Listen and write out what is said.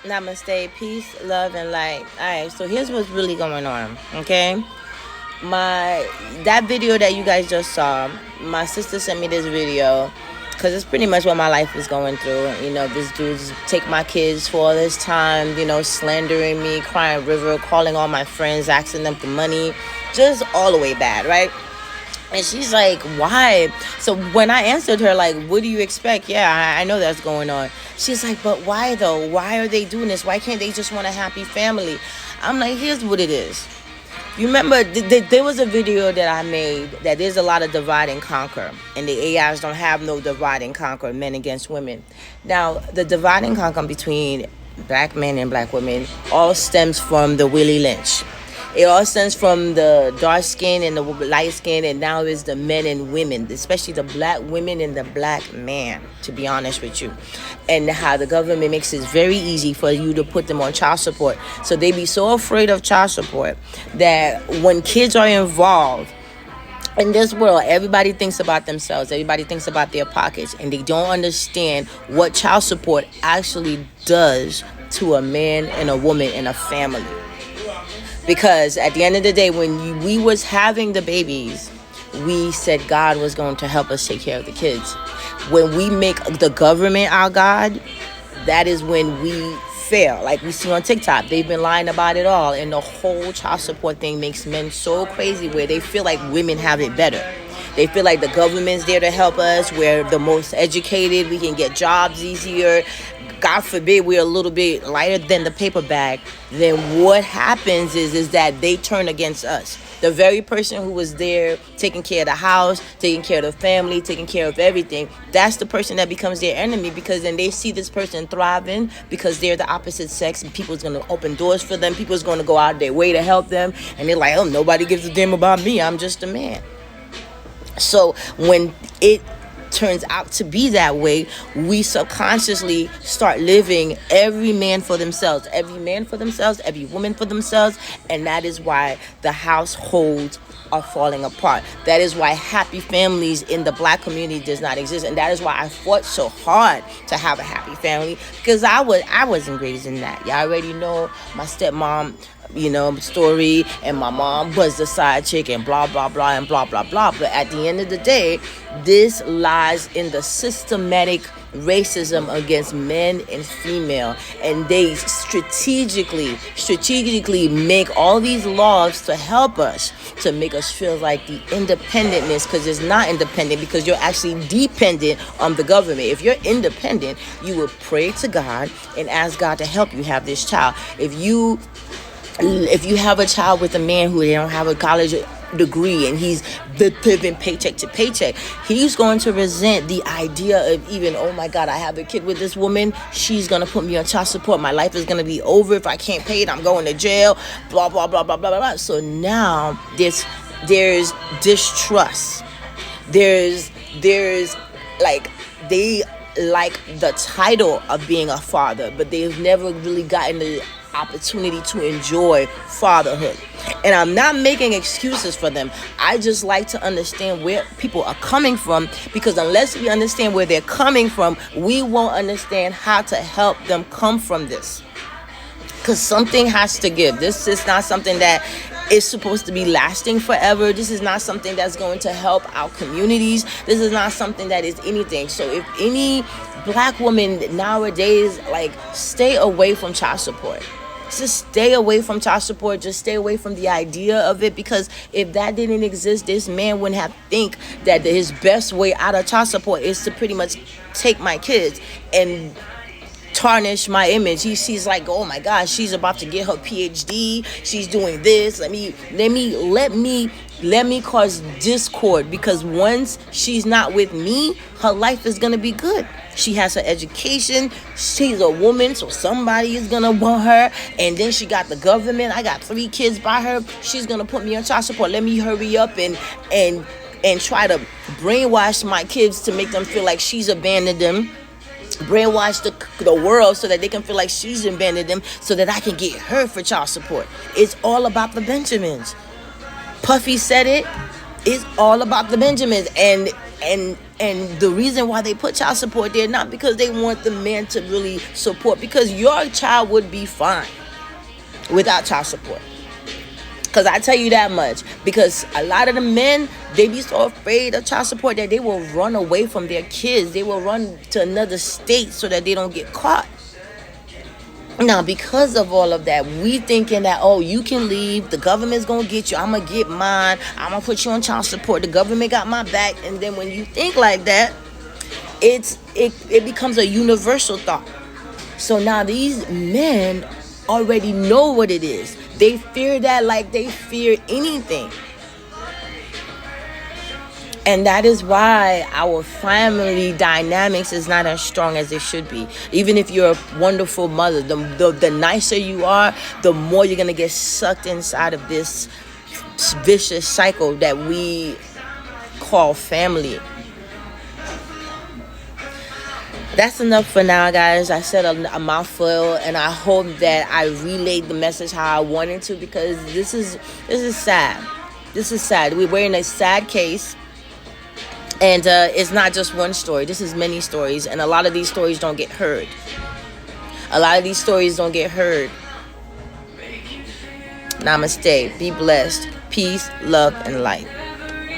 Namaste, peace, love, and light. All right, so here's what's really going on. Okay, my that video that you guys just saw, my sister sent me this video because it's pretty much what my life is going through. You know, this dude's take my kids for all this time. You know, slandering me, crying river, calling all my friends, asking them for money, just all the way bad, right? And she's like, why? So when I answered her, like, what do you expect? Yeah, I know that's going on. She's like, but why though? Why are they doing this? Why can't they just want a happy family? I'm like, here's what it is. You remember there was a video that I made that there's a lot of divide and conquer, and the AIs don't have no divide and conquer, men against women. Now, the divide and conquer between black men and black women all stems from the Willie Lynch. It all stems from the dark skin and the light skin, and now it's the men and women, especially the black women and the black man, to be honest with you. And how the government makes it very easy for you to put them on child support. So they be so afraid of child support that when kids are involved, in this world, everybody thinks about themselves. Everybody thinks about their pockets, and they don't understand what child support actually does to a man and a woman and a family. Because at the end of the day, when we was having the babies, we said God was going to help us take care of the kids. When we make the government our God, that is when we fail. Like we see on TikTok, they've been lying about it all. And the whole child support thing makes men so crazy where they feel like women have it better. They feel like the government's there to help us. We're the most educated. We can get jobs easier. God forbid we're a little bit lighter than the paper bag. Then what happens is that they turn against us. The very person who was there taking care of the house, taking care of the family, taking care of everything, that's the person that becomes their enemy, because then they see this person thriving because they're the opposite sex, and people's going to open doors for them. People's going to go out their way to help them. And they're like, oh, nobody gives a damn about me. I'm just a man. So when it turns out to be that way, we subconsciously start living every man for themselves, every woman for themselves. And that is why the households are falling apart. That is why happy families in the black community does not exist. And that is why I fought so hard to have a happy family, because I wasn't raised in that. Y'all already know my stepmom, story, and my mom was the side chick and blah blah blah and blah blah blah. But at the end of the day, this lies in the systematic racism against men and female, and they strategically make all these laws to help us, to make us feel like the independentness, because it's not independent, because you're actually dependent on the government. If you're independent, you will pray to God and ask God to help you have this child. If you have a child with a man who they don't have a college degree and he's living paycheck to paycheck, he's going to resent the idea of even, oh my God, I have a kid with this woman, she's going to put me on child support, my life is going to be over if I can't pay it, I'm going to jail, blah blah blah blah blah blah. So now there's distrust. There's like, they like the title of being a father, but they've never really gotten the opportunity to enjoy fatherhood. And I'm not making excuses for them. I just like to understand where people are coming from, because unless we understand where they're coming from, we won't understand how to help them come from this. Because something has to give. This is not something that is supposed to be lasting forever. This is not something that's going to help our communities. This is not something that is anything. So if any black woman nowadays, like, stay away from child support. Just stay away from child support. Just stay away from the idea of it, because if that didn't exist, this man wouldn't have think that his best way out of child support is to pretty much take my kids and tarnish my image. She's like, oh my gosh, she's about to get her PhD, she's doing this, let me cause discord, because once she's not with me, her life is gonna be good. She has her education, she's a woman, so somebody is gonna want her, and then she got the government. I got 3 kids by her, she's gonna put me on child support. Let me hurry up and try to brainwash my kids to make them feel like she's abandoned them, brainwash the world so that they can feel like she's abandoned them, so that I can get her for child support. It's all about the Benjamins. Puffy said it. It's all about the Benjamins. And And the reason why they put child support there, not because they want the men to really support, because your child would be fine without child support. Because I tell you that much. Because a lot of the men, they be so afraid of child support that they will run away from their kids. They will run to another state so that they don't get caught. Now, because of all of that, we thinking that, oh, you can leave, the government's gonna get you, I'm gonna get mine, I'm gonna put you on child support, the government got my back. And then when you think like that, it becomes a universal thought. So now these men already know what it is. They fear that like they fear anything. And that is why our family dynamics is not as strong as it should be. Even if you're a wonderful mother, the nicer you are, the more you're going to get sucked inside of this vicious cycle that we call family. That's enough for now, guys. I said a mouthful, and I hope that I relayed the message how I wanted to, because this is sad. This is sad. We're in a sad case, and it's not just one story. This is many stories, and a lot of these stories don't get heard. Namaste. Be blessed. Peace, love, and light.